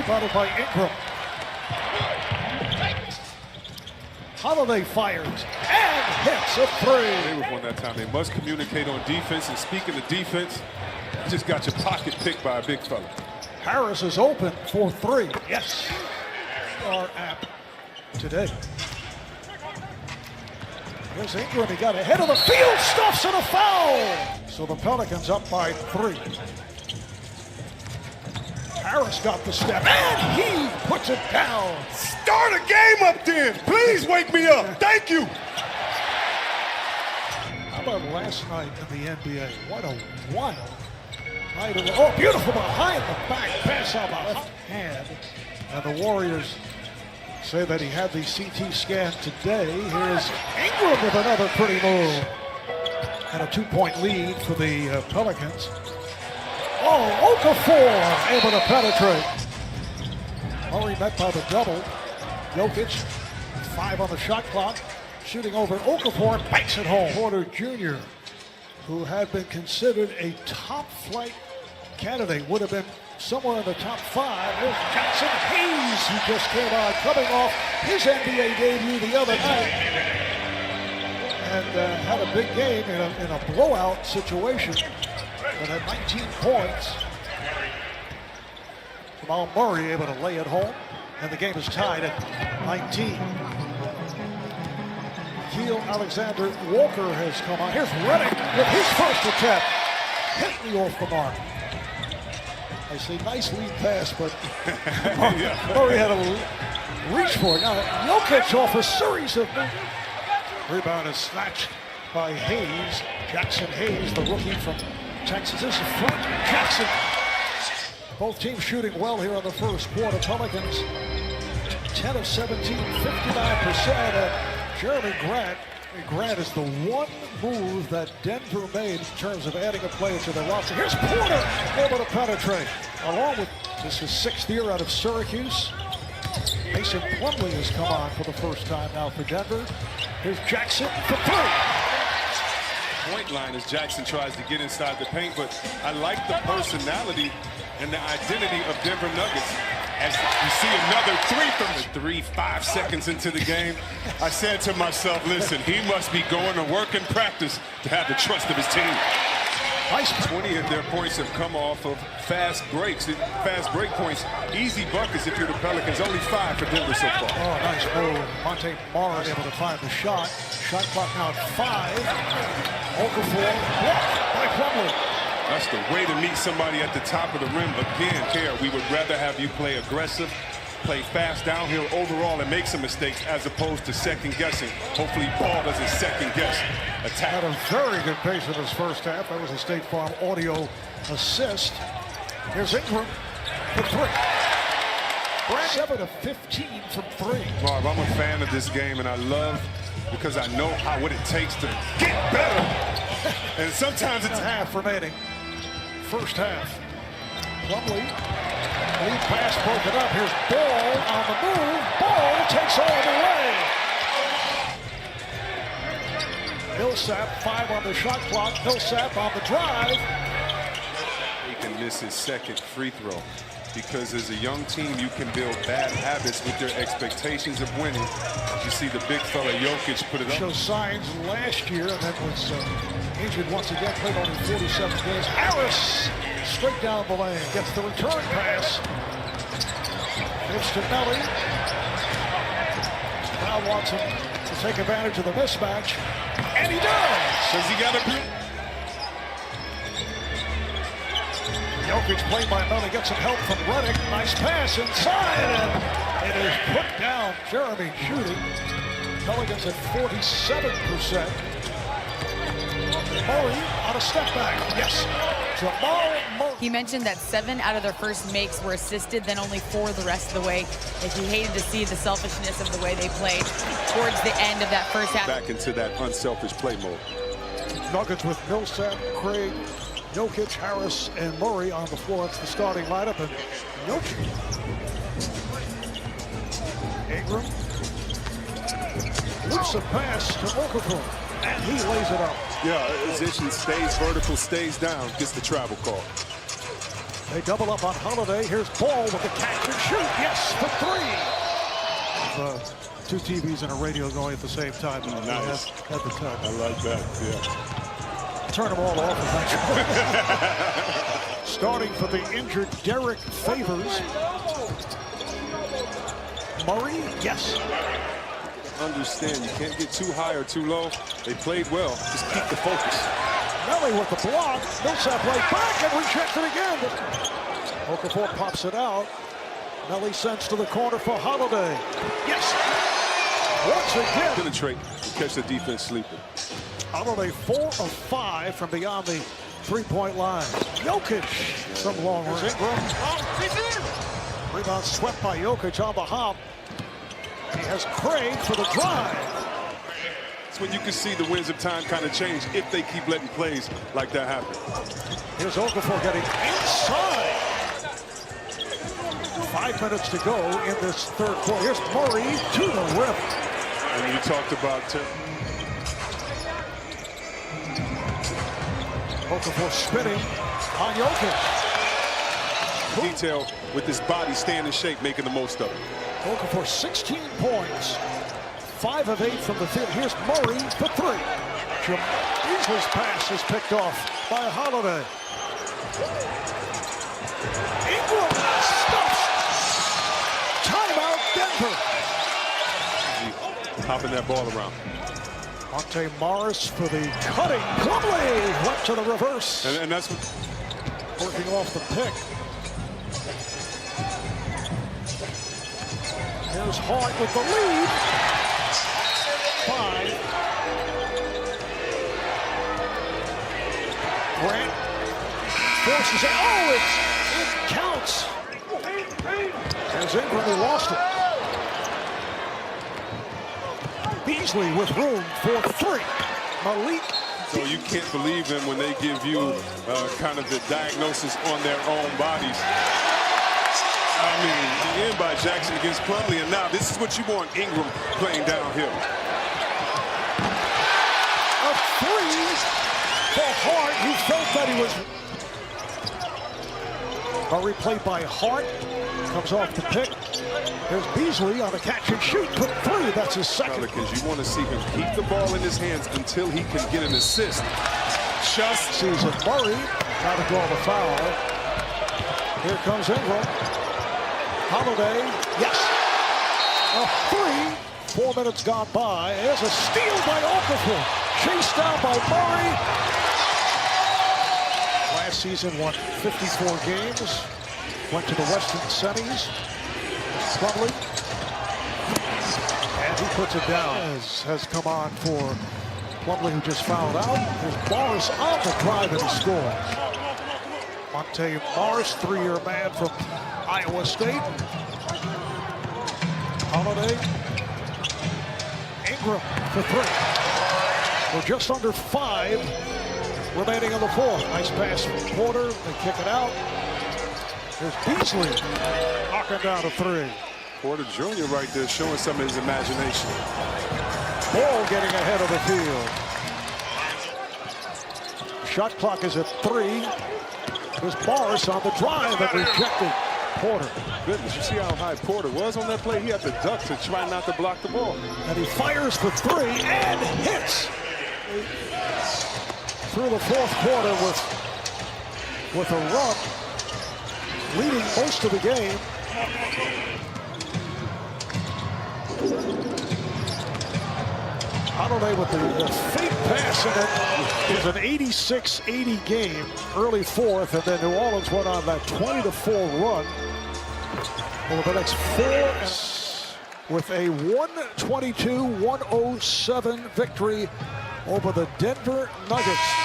Rebounded by Ingram. Holiday fires and hits a three. They was one that time. They must communicate on defense. And speaking of defense, you just got your pocket picked by a big fella. Harris is open for three. Yes. Our app today. Here's Ingram. He got ahead of the field. Stuffs and a foul. So the Pelicans up by three. Harris got the step, and he puts it down. Start a game up then. Please wake me up. Thank you. How about last night in the NBA? What a wild night. Oh, beautiful behind the back pass on the left hand. And the Warriors say that he had the CT scan today. Here's Ingram with another pretty move. And a 2-point lead for the Pelicans. Oh, Okafor able to penetrate. Murray met by the double. Jokic, 5 on the shot clock. Shooting over Okafor, banks it home. Porter Jr., who had been considered a top-flight candidate, would have been somewhere in the top 5. There's Jackson Hayes, who just came on, coming off his NBA debut the other night. And had a big game in a blowout situation. But at 19 points, Jamal Murray able to lay it home, and the game is tied at 19. Heel Alexander Walker has come on. Here's Redick with his first attempt. Hitting off the mark. I say nice lead pass, but Murray had to reach for it. Now Jokic off a series of rebound is snatched by Hayes. Jackson Hayes, the rookie from Texas. This is front Jackson. Both teams shooting well here in the first quarter. Pelicans 10 of 17, 59%. Jeremy Grant is the one move that Denver made in terms of adding a player to their roster. Here's Porter able to penetrate. Along with this is 6th year out of Syracuse. Mason Plumlee has come on for the first time now for Denver. Here's Jackson for three. Point line as Jackson tries to get inside the paint, but I like the personality and the identity of Denver Nuggets. As you see another three from the 5 seconds into the game, I said to myself, listen, he must be going to work and practice to have the trust of his team. Nice. 20 of their points have come off of fast breaks. Fast break points, easy buckets if you're the Pelicans. Only 5 for Denver so far. Oh, nice move. Monte Morris able to find the shot. Shot clock now at 5. Okafor blocked by Plumlee. That's the way to meet somebody at the top of the rim. Again, here, we would rather have you play aggressive, play fast downhill overall and make some mistakes as opposed to second guessing. Hopefully Ball doesn't second guess attack. Had a very good pace in his first half. That was a State Farm audio assist. Here's Ingram for three. 7 of 15 from 3. Marv, I'm a fan of this game and I love because I know what it takes to get better. And sometimes it's a half remaining. First half. Plumlee. Lead pass broken up. Here's Ball on the move. Ball takes all the way. Millsap, 5 on the shot clock. Millsap on the drive. He can miss his second free throw because as a young team, you can build bad habits with your expectations of winning. You see the big fella Jokic put it up. Showed signs last year and then was injured once again. Played only 47 games. Harris straight down the lane. Gets the return pass. Gives to Melly. Now wants him to take advantage of the mismatch. And he does. Says he got a Jokic played by Melly, gets some help from Redick. Nice pass inside, and it is put down. Jeremy shooting. Pelicans at 47%. Murray on a step back. Yes. Jamal Murray. He mentioned that 7 out of their first makes were assisted, then only 4 the rest of the way. Like he hated to see the selfishness of the way they played towards the end of that first half. Back into that unselfish play mode. Nuggets with Millsap, Craig, Jokic, Harris, and Murray on the floor. It's the starting lineup, and Jokic. Ingram. Loops a pass to Okafor, and he lays it up. Yeah, position stays vertical, stays down, gets the travel call. They double up on Holiday. Here's Ball with the catch and shoot. Yes, for three. Two TVs and a radio going at the same time. Nice. At the time. I like that, yeah. Turn them all off eventually. Starting for the injured Derek Favors. Murray, yes. Understand, you can't get too high or too low. They played well. Just keep the focus. Nelly with the block. Millsap right back and rejected again. Okafor pops it out. Nelly sends to the corner for Holiday. Yes. Once again. Penetrate and catch the defense sleeping. Holiday 4 of 5 from beyond the three-point line. Jokic from long range. Ingram. Rebound swept by Jokic on the hop. He has Craig for the drive. That's when you can see the winds of time kind of change if they keep letting plays like that happen. Here's Okafor getting inside. 5 minutes to go in this third quarter. Here's Murray to the rim. And you talked about Okafor spinning on Jokic. detail with his body staying in shape, making the most of it. Okafor 16 points. 5 of 8 from the field. Here's Murray for 3. Beasley's pass is picked off by Holiday. Ingram stuffs. Timeout Denver. Hopping that ball around. Monte Morris for the cutting. Plumlee went to the reverse. And that's what... Working off the pick. Here's Hart with the lead. 5. Grant forces it. Oh, it counts. There's Ingram, who lost it. Beasley with room for 3. Malik. So you can't believe them when they give you kind of the diagnosis on their own bodies. I mean, the end by Jackson against Plumlee, and now this is what you want Ingram playing downhill. A 3 for Hart, who felt that he was... A replay by Hart. Comes off the pick. There's Beasley on the catch and shoot. Put 3. That's his second. Pelicans, you want to see him keep the ball in his hands until he can get an assist. Just sees it. Murray trying to draw the foul. Here comes Ingram. Holiday. Yes. A 3. 4 minutes gone by. There's a steal by Okafor. Chased down by Murray. Last season won 54 games. Went to the Western semis. Plumlee. And he puts it down. Has come on for Plumlee, who just fouled out. There's Morris on the drive and he scores. Monte Morris, 3-year man from Iowa State. Holiday. Ingram for 3. We're just under 5 remaining on the 4th. Nice pass from Porter. They kick it out. There's Beasley knocking down a 3. Porter Jr. right there showing some of his imagination. Ball getting ahead of the field. Shot clock is at 3. There's Morris on the drive and rejected. Porter. Goodness, you see how high Porter was on that play? He had to duck to try not to block the ball. And he fires for 3 and hits. Through the 4th quarter with a run. Leading most of the game. Holiday with the fake pass, and it was an 86-80 game, early 4th, and then New Orleans went on that 20-4 run over the next 4 with a 122-107 victory over the Denver Nuggets.